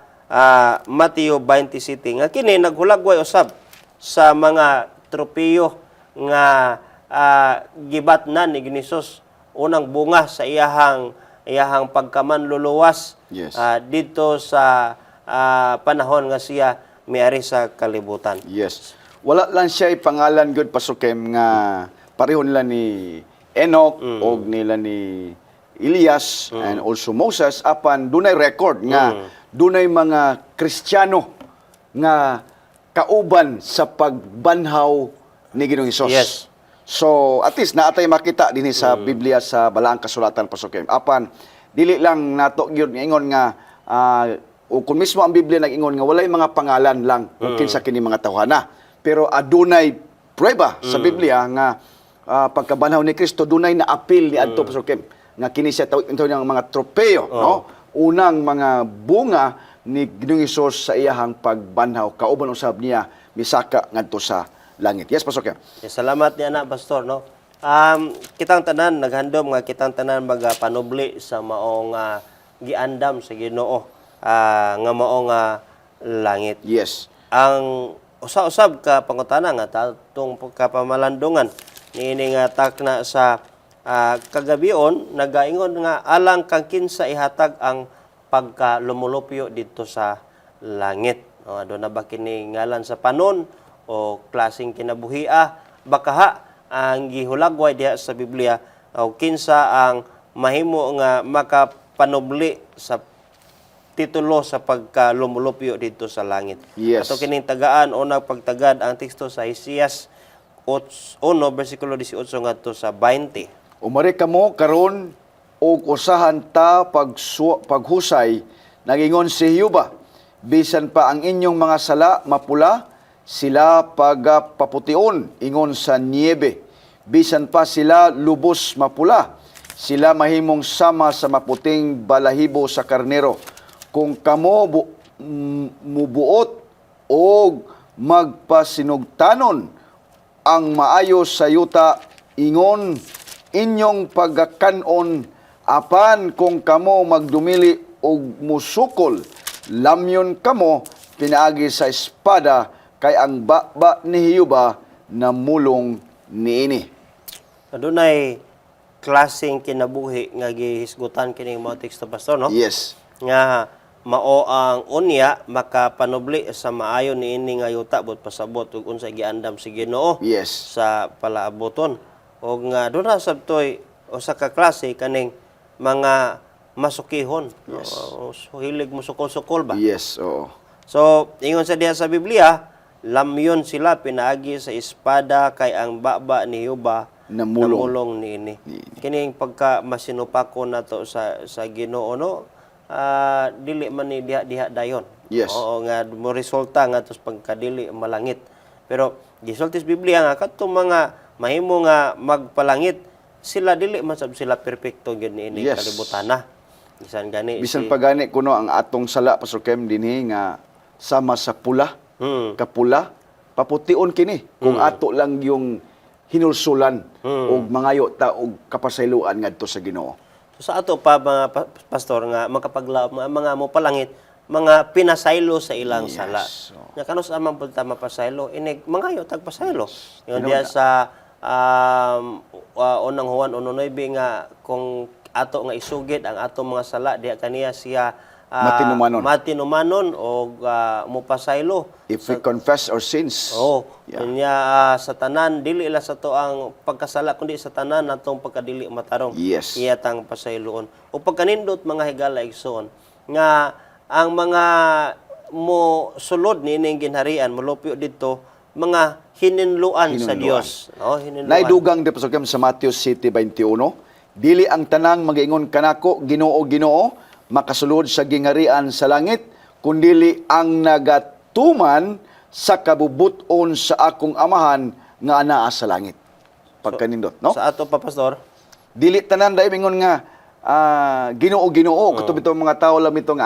Mateo 27 nga kini naghulagway usab sa mga tropeyo nga gibatnan ni Hesus unang bunga sa iyahang pagkamanluluwas Yes. dito sa panahon nga siya miari sa kalibutan. Yes. Wala lang siya pangalan good pasukem nga pareho nila ni Enoch og nila ni Elias and also Moses apan dunay record nga dunay mga Kristiyano nga kauban sa pagbanhaw ni Ginoong Hesus. Yes. So at least naatay makita dinhi sa Biblia sa balaang kasulatan pasukem. Apan dili lang nato gyud ingon nga o kung mismo ang Biblia nag-ingon nga walay mga pangalan lang kung kinsa kini mga tawhana. Pero adunay prueba sa Biblia nga pagkabanhaw ni Kristo dunay naapil ni adto pasukem nga kini siya tawag ng mga tropeyo, no? Unang mga bunga ni Ginoong Hesus sa iyahang pagbanhaw kauban usab niya misaka ngadto sa langit. Yes, pasukem. Salamat niya na, Pastor. No? Kitang tanan, naghandom nga kitang tanan magapanubli sa maong giandam sa Ginoo nga maong langit. Yes. Ang usa-usab ka pangutana nga tatong kapamalandungan niini nga takna sa kagabion nagaingon nga alang kang kinsa ihatag ang pagkalumulupyo dito sa langit. Aduna ba kini ngalan sa panon o klaseng kinabuhia baka ang gihulagway diha sa Biblia o kinsa ang mahimo nga makapanubli sa titulo sa pagkalumulupyo dito sa langit. Yes. Ato kining tagaan unang pagtagad ang teksto sa Isias 1 bersikulo 18 ngadto sa 20. Umari kamo karon og usahan ta paghusay nagingon si Hiyuba bisan pa ang inyong mga sala mapula sila pagapaputiun ingon sa niebe bisan pa sila lubos mapula sila mahimong sama sa maputing balahibo sa karnero kung kamo mubuot og magpasinugtanon ang maayo sa yuta ingon inyong pagakanon apan kung kamo magdumili og musukol lamyon kamo pinaagi sa espada kay ang baba ni Hiyuba namulong niini. Adunay klaseng kinabuhi nga gihisgutan kining mga teksto, Pastor, no? Yes. Nga mao ang unya makapanubli sa maayo niini nga yuta bot pasabot ug unsa giandam si Ginoo Yes. sa palaaboton. O nga doon na sabtoy o sa kaklase kaning mga masukihon. Yes. So, hilig mo sukol-sukol ba? Yes, oo. So, ingon sa diha sa Biblia, lamyon sila pinaagi sa espada kay ang baba ni Hiyuba namulong niini. Kining pagka masinupako nato sa Ginoo no, dili man ni diha dayon. Yes. Oo nga mo resulta nga tos pagkadili malangit. Pero gisulti sa Biblia nga kadtong mga mahimo nga magpalangit sila dili man sab sila perpekto gyud niini Yes. kalibutan na. Bisan gani Bisan pa gani kuno ang atong sala Pastor Kem dinhi nga sama sa pula, Mm. kapula, papution kini kung ato lang yung hinulsulan og mangayo ta og kapasayloan ngadto sa Ginoo. So, sa ato pa mga pastor nga makapaglaom mga mo palangit mga pinasaylo sa ilang Yes. sala. Nya kanus amang punta mapasaylo inig mangayo tagpasaylo. Yung Ano diya na? sa unang Juan 1:9 nga kung ato nga isugid ang ato mga sala diha kaniya siya Matinumanon. matinumanon o mupasaylo. If we confess our sins, Oh, yeah. nya sa tanan dili ila sa to ang pagkasala kundi sa tanan natong pagkadili matarong. Yes. Iya tang pasayloon. O pagkanindot mga higala igsoon nga ang mga mo sulod nining ginharian molupyo didto mga hininluan sa Hinunluan. Dios, no? Hininluan. Naidugang di pasukam sa Matthew 7:21, dili ang tanang mag-ingon kanako Ginoo Ginoo makasulod sa gingharian sa langit kundili ang nagatuman sa kabubuton sa akong amahan nga anaa sa langit. Pagkanindot, no? Sa ato pa pastor. Dili tanan dai mingon nga Ginoo Ginoo katong bitong mga tawo lang mitong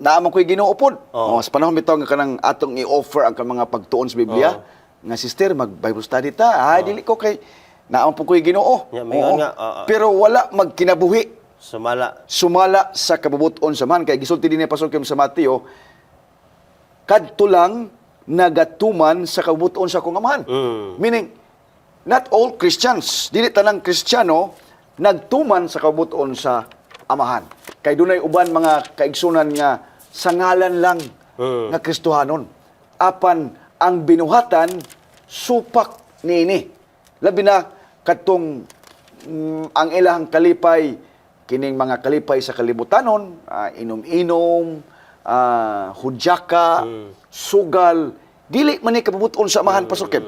naaman ko'y Ginoo pod. Sa panahon bitaw nga kanang atong i-offer ang mga pagtuon sa Biblia nga sister mag-Bible study ta. Ay dili ko kay naaman po ko'y Ginoo. Ya, mingon Oo. nga, Pero wala magkinabuhi Sumala. sumala sa kabubuton sa man kay gisulti dinhi pastor Kim sa Mateo kadto lang nagatuman sa kabubuton sa akong amahan. Meaning not all Christians, dili tanang Kristiyano nagtuman sa kabubuton sa amahan. Kay dunay uban mga kaigsunan nga sa ngalan lang nga Kristohanon. Apan ang binuhatan supak niini. Labi na katong ang ilahang kalipay kining mga kalipay sa kalibutanon, inom-inom, hudyaka, sugal, dili man ni kabubuton sa amahan Pastor Kim.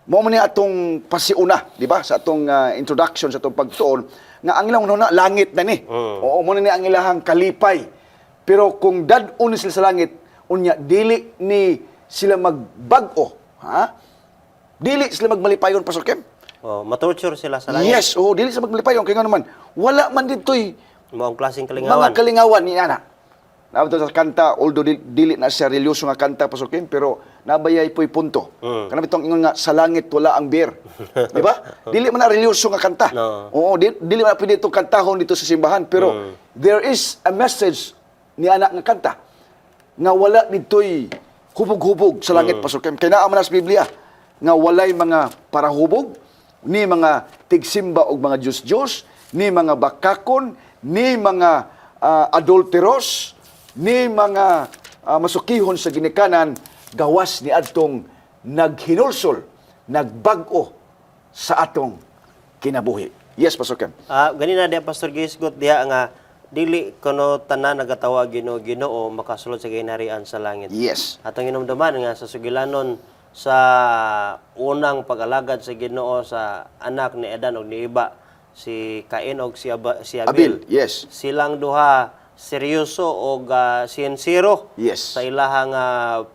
Mao man ni atong pasiuna, di ba? Sa atong introduction sa atong pagtuon nga ang ilang una langit na ni. Oo, mo ni ang ilahang kalipay. Pero kung dad-on sila sa langit, unya dili ni sila magbag-o, ha? Dili sila magmalipayon Pastor Kim. Oh, matorture sila sa langit. Yes, dili sa maglipayon kay nga naman. Wala man ditoy Maong klaseng mga kalingawan. kalingawan ni ana. Nabto sa kanta, although dili na siya relyoso nga kanta Pastor Kim, pero nabayay po'y punto. Kanang bitong ingon nga sa langit wala ang beer. Di ba? Dili man na relyoso nga kanta. No. Oo, dili man pwede itong kantahon dito sa simbahan, pero there is a message ni anak nga kanta nga wala ditoy hubog-hubog sa langit Pastor Kim. Kay naa man sa Biblia nga walay mga parahubog, ni mga tigsimba og mga Diyos-Diyos, ni mga bakakon, ni mga adulteros, ni mga masukihon sa ginikanan, gawas ni adtong naghinulsol, nagbag-o sa atong kinabuhi. Yes, Pastor Ken. Ganina diya Pastor Gisgot diha nga dili kuno tanan nagatawag Ginoo makasulod sa ginharian sa langit. Yes. Atong inumduman nga sa sugilanon sa unang pag-alagad sa Ginoo sa anak ni Adan ug ni Iba, si Cain ug si Abel. Abil, yes. Silang duha seryoso og sincero Yes. sa ilahang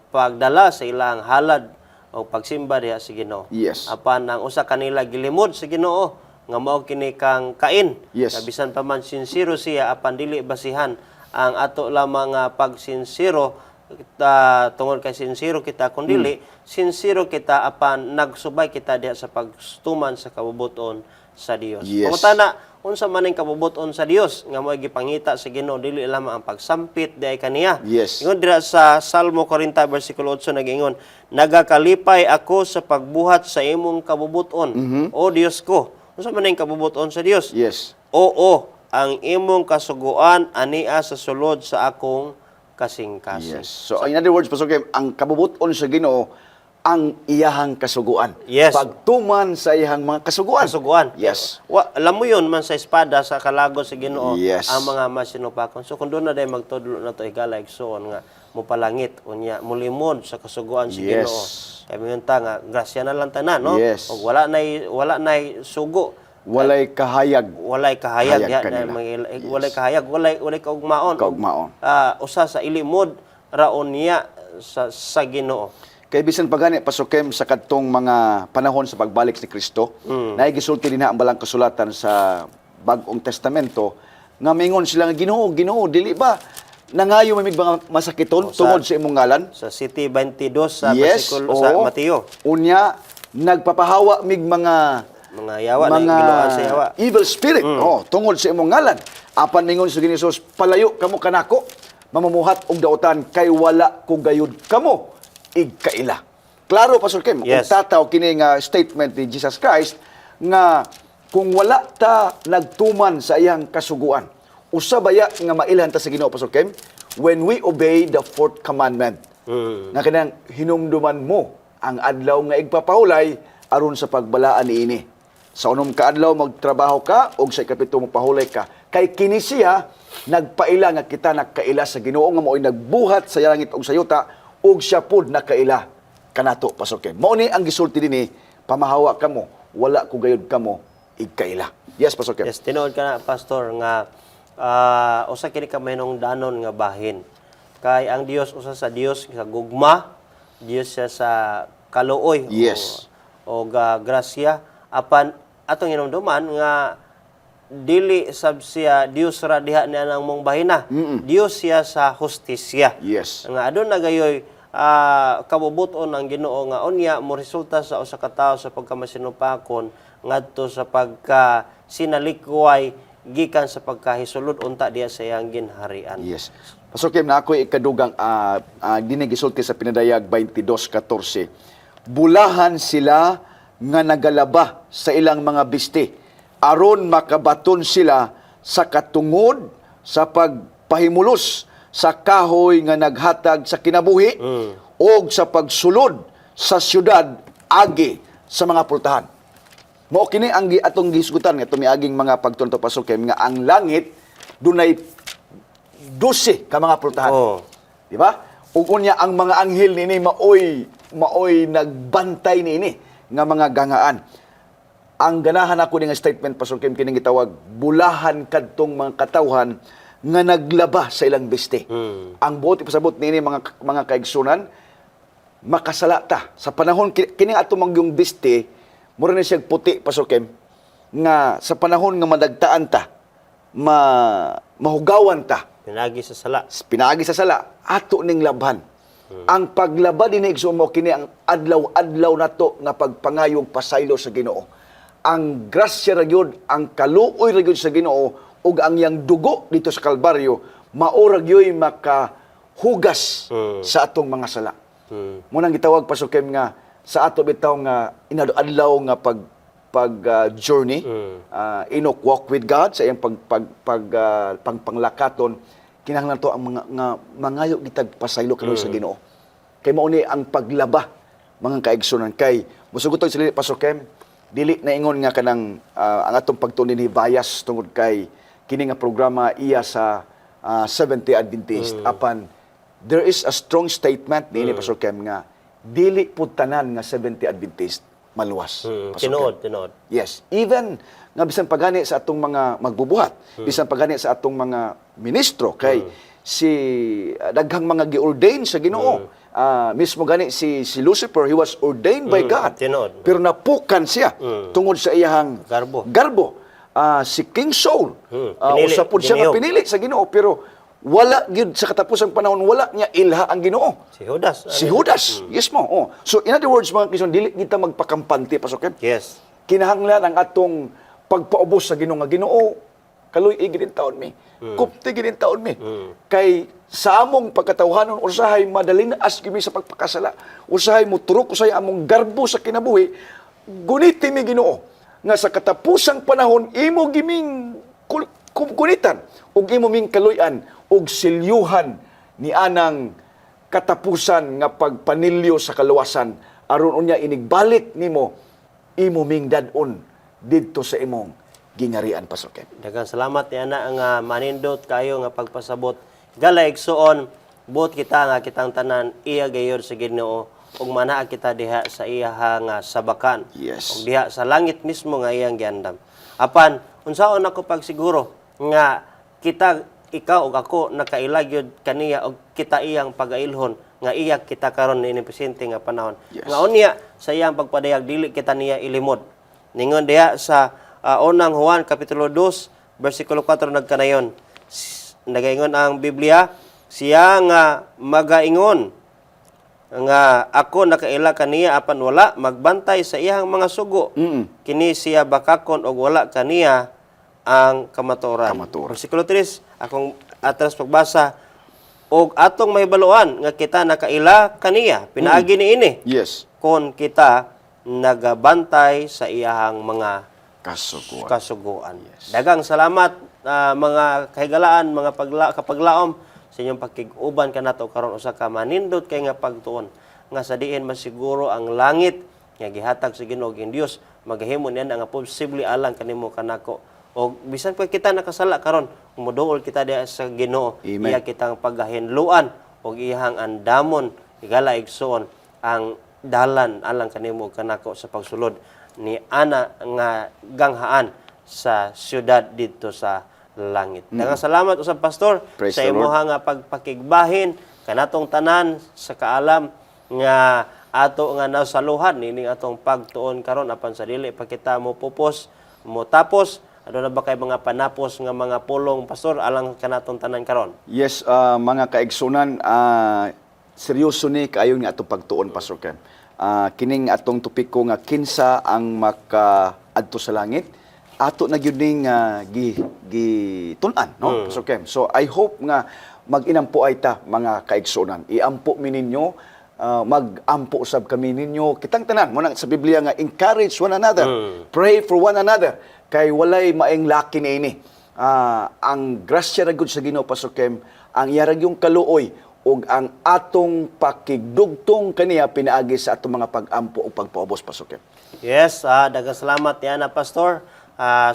pagdala sa ilahang halad o pagsimba diha sa Ginoo. Yes. Apan ang usa kanila gilimod sa Ginoo nga mao kini kang Cain. Yes. Bisan pa man sincero siya apan dili basihan ang ato lamang pagsincero tungod kay sincero kita kundili sincero kita apan nagsubay kita diha sa pagtuman sa kabubuton sa Dios. Yes. Pangutana unsa man ang kabubuton sa Dios nga mao gipangita sa Ginoo dili lamang ang pagsampit diay kaniya. Yes. Ingon dira sa Salmo 40 versikulo 8 nag-ingon, nagakalipay ako sa pagbuhat sa imong kabubuton, o Dios ko. Unsa man ang kabubuton sa Dios? Yes. Oo, ang imong kasuguan ania sa sulod sa akong kasing-kasing. Yes. So, in other words, Pastor Kim, ang kabubuton sa Ginoo ang iyahang kasuguan. Yes. Pagtuman sa iyahang mga kasuguan. Kasuguan. Yes. Alam mo yun man sa espada sa kalagos sa Ginoo Yes. ang mga masinupakon. So kung doon na dahil magtudlo na to higala igsoon nga mupalangit unya mulimod sa kasuguan sa Yes. Ginoo. Kay mingon ta nga grasya na lang tanan no. Yes. Og wala nay sugo. Walay kahayag. Walay kahayag Hayag ya kanila. yes. Walay kahayag, walay kaugmaon. Kaugmaon. Usa sa ilimod raon niya sa Ginoo. Kay bisan pagani Pastor Kim sa kadtong mga panahon sa pagbalik ni Kristo, naigisulti din na ang balang kasulatan sa Bagong Testamento nga mingon sila nga Ginoo, dili ba nangayo may mga masakiton tungod sa imong ngalan. Sa City 22 sa Yes, bersikulo sa oo. Mateo. Unya, nagpapahawa mig mga Mga yawa na giluan sa yawa. evil spirit tungod sa imong ngalan. Apan ningon sa Ginisus, palayo kamo kanako, mamumuhat og daotan kay wala ko gayud kamo igkaila. Klaro Pastor Kim, Yes. ug tataw kini nga statement ni Jesus Christ nga kung wala ta nagtuman sa iyang kasuguan, usa baya nga mailhan ta sa Ginoo Pastor Kim when we obey the fourth commandment. Nga kanang hinumduman mo ang adlaw nga igpapahulay aron sa pagbalaan niini. Sa unom ka adlaw magtrabaho ka ug sa ikapito magpahulay ka. Kay kini siya nagpaila nga kita nakaila sa Ginoo nga mao'y nagbuhat sa langit ug sa yuta ug siya pud nakaila kanato Pastor Ken. Mao ni ang gisulti dinhi, pamahawa kamo, wala ko gayud kamo igkaila. Yes Pastor Ken. Yes, tinuod ka na, Pastor, nga usa kini ka mahinong danon nga bahin. Kay ang Dios usa sa Dios sa gugma, Dios siya sa kaluoy Yes. o grasya. Apan atong hinumduman nga dili sab siya Dios ra diha niya nang mong bahina. Dios siya sa hustisya. Yes. Nga adun na gayoy kabubuton ang Ginoo nga unya mo resulta sa usa ka tawo sa pagkamasinupakon ngadto sa pagka sinalikway gikan sa pagkahisulod unta diya sa iyang ginharian. Yes. Pastor Kim, na ako'y ikadugang dinhi gisulti sa pinadayag 22:14. Bulahan sila nga nagalaba sa ilang mga biste aron makabaton sila sa katungod sa pagpahimulos sa kahoy nga naghatag sa kinabuhi o sa pagsulod sa syudad agi sa mga pultahan. Mao kini ang atong gisgutan nga tumiaging mga pagtunto Pastor Kim nga ang langit dunay 12 ka mga pultahan. Oo. Di ba? Ug unya ang mga anghel nini maoy nagbantay nini nga mga gangaan. Ang ganahan ako ni nga statement Pastor Kim kining gitawag bulahan kadtong mga katawhan nga naglaba sa ilang biste. Ang buot ipasabot nini mga kaigsunan makasala ta sa panahon kining ato yung biste mura na siya puti Pastor Kim nga sa panahon nga madagtaan ta mahugawan ta Pinagi sa sala. pinagi sa sala ato ning labhan. Ang paglaba din igsumo kini ang adlaw-adlaw nato nga pagpangayog pasaylo sa Ginoo. Ang grasya ra gyud, ang kaluoy ra gyud sa Ginoo ug ang yang dugo dito sa Kalbaryo maura gyud makahugas sa atong mga sala. Munang gitawag Pastor Kim nga sa ato bitaw nga inadlaw nga journey Enoch walk with God sa iyang panglakaton kinahanglan to ang mga mangayo gitag pasaylo kanon sa Ginoo. Kay mao ni ang paglaba mga kaigsunan kay musugot sila Pastor Kem dili na ingon nga kanang ang atong pagtuon ni bias tungod kay kini nga programa iya sa Seventh-day Adventist apan there is a strong statement ni Pastor Kem nga dili pud tanan nga Seventh-day Adventist maluwas. Pastor Kem. Tinuod. Yes, even nga bisan pagani sa atong mga magbubuhat, bisan pagani sa atong mga ministro kay si daghang mga gi-ordain sa Ginoo. Mismo gani si Lucifer, he was ordained by God. Tinuod. Pero napukan siya tungod sa iyang garbo. Si King Saul, Pinili, usa pud siya nga ginihok. pinili sa Ginoo pero wala gyud sa katapusang panahon wala niya ilha ang Ginoo. Si Judas. Si Judas, yes mo. Oh. So in other words mga Kristiyan, dili kita magpakampante Pastor Ken. Yes. Kinahanglan ang atong pagpaubos sa Ginoo nga Ginoo kaluy gidin taon mi. Kupti gidin taon mi. Kay sa among pagkatawhanon usahay madalinas kimi sa pagpakasala. Usahay mo turok usahay among garbo sa kinabuhi. Guniti mi Ginoo nga sa katapusang panahon imo giming kunitan ug imo ming kaluyan ug silyuhan ni anang katapusan nga pagpanilyo sa kaluwasan aron unya inigbalik nimo imo ming dadon didto sa imong gingarian Pastor Ken. Daghang salamat ni ana nga manindot kayo nga pagpasabot galaigsoon buot kita nga kitang tanan iya gayod sa Ginoo ug manaa kita diha sa iya nga sabakan Yes. ug diha sa langit mismo nga iyang giandam. Apan unsaon ako pagsiguro nga kita ikaw ug ako nakailagyod kaniya ug kita iyang pagailhon nga iya kita karon ni presente nga panahon. Yes. Nga unya sa iyang pagpadayag dili kita niya ilimod. Ningon diha sa unang Juan kapitulo 2 bersikulo 4 nagkanayon. Nagaingon ang Biblia, siya nga magaingon nga ako nakaila kaniya apan wala magbantay sa iyang mga sugo. Kini siya bakakon og wala kaniya ang kamatuoran. Versikulo 3, akong atras pagbasa, og atong mahibaluan nga kita nakaila kaniya pinaagi niini Yes. kon kita nagabantay sa iyang mga Kasuguan. kasuguan. Dagang salamat mga kahigalaan, mga kapaglaom sa inyong pakig-uban kanato karon usa ka manindot kay nga pagtuon nga sa diin masiguro ang langit nga gihatag sa Ginoo ing Dios magahimo niya nga posible alang kanimo kanako. O bisan pa kita nakasala karon, muduol kita diha sa Ginoo, Amen. iya kitang pagahinluan og iyang andamon igala igsoon ang dalan alang kanimo kanako sa pagsulod ni ana nga ganghaan sa syudad dito sa langit. Daghang salamat usab pastor Praise sa the Lord. imuha nga pagpakigbahin kanatong tanan sa kaalam nga ato nga nasaluhan nining atong pagtuon karon apan sa dili pa kita mo pupos mo tapos aduna ba kay mga panapos nga mga pulong pastor alang kanatong tanan karon? Yes, mga kaigsunan, seryoso ni kaayo nga atong pagtuon, Pastor Ken. Kining atong topiko nga kinsa ang makaadto sa langit, ato na gyud ning gitun-an, no, Pastor Ken. So I hope nga mag-inampo ay ta mga kaigsunan. Iampo mi ninyo, mag-ampo usab kami ninyo. Kitang tanan mo sa Biblia nga encourage one another, pray for one another kay walay maing laki niini. Ang grasya ra gud sa Ginoo, Pastor Kem, ang iyarag yung kaluoy ug ang atong pakigdugtong kaniya pinaagi sa atong mga pag-ampo o pagpaubos, Pastor Kem. Yes, daghang salamat yan na pastor.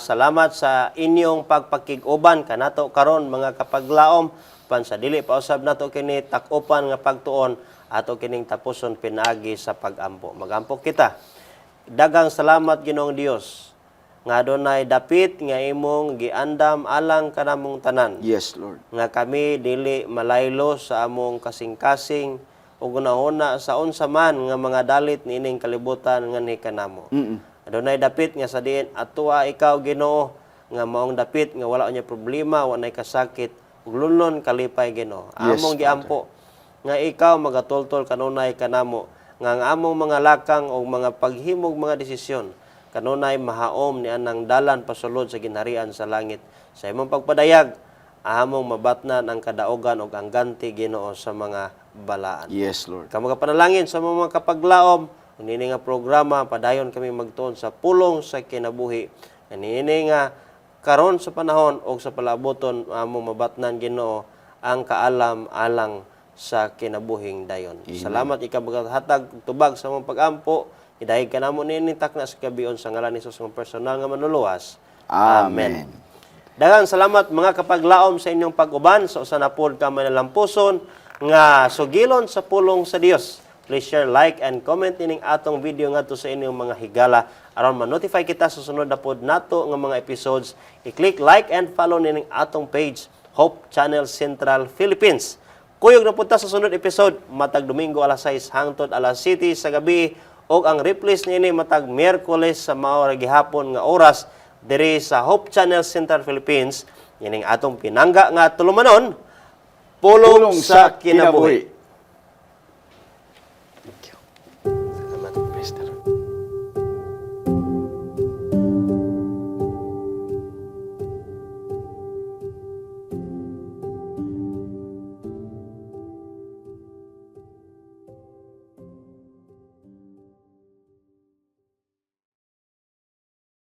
Salamat sa inyong pagpakig-uban kanato karon mga kapaglaom pan sa dili pa usab nato kini tak-upan nga pagtuon ato kining tapuson pinaagi sa pag-ampo. Mag-ampo kita. Daghang salamat Ginoong Dios nga adunay dapit nga imong giandam alang kanamong tanan. Yes, Lord. Nga kami dili malaylo sa among kasing-kasing ug unahuna sa unsa man nga mga dalit niining kalibutan nga ni kanamo. Adunay dapit nga sa diin atoa ikaw Ginoo nga maong dapit nga wala unya problema, wa nay kasakit ug lulon kalipay Ginoo. Yes, Among giampo nga ikaw magatultol kanunay kanamo nga ang among mga lakang o mga paghimog mga desisyon kanunay mahaom ni anang dalan pasulod sa ginharian sa langit. Sa imong pagpadayag among mabatnan ang kadaugan ug ang ganti Ginoo sa mga balaan. Yes, Lord. Kamo ka panalangin sa mga kapaglaom, nini nga programa padayon kami magtuon sa pulong sa kinabuhi. Nini nga karon sa panahon o sa palaboton among mabatnan Ginoo ang kaalam alang sa kinabuhing dayon. Salamat ikaw hatag tubag sa mong pag-ampo. Idahig ka namo nini takna sa kabiyon sa ngalan ni Jesus nga personal nga manuluwas. Amen. Daghang salamat mga kapaglaom sa inyong pag-uban sa usa na pod ka manalampuson nga sugilon sa pulong sa Dios. Please share, like, and comment ining atong video ngadto sa inyong mga higala aron ma-notify kita sa sunod na pod nato nga mga episodes. I-click like and follow nining atong page Hope Channel Central Philippines. Kuyog na punta sa sunod episode matag Domingo alas 6 hangtod alas 7 sa gabi og ang replays niini matag Miyerkules sa mao ra gihapon nga oras diri sa Hope Channel Central Philippines. Ining atong pinangga nga tulumanon, pulong sa kinabuhi.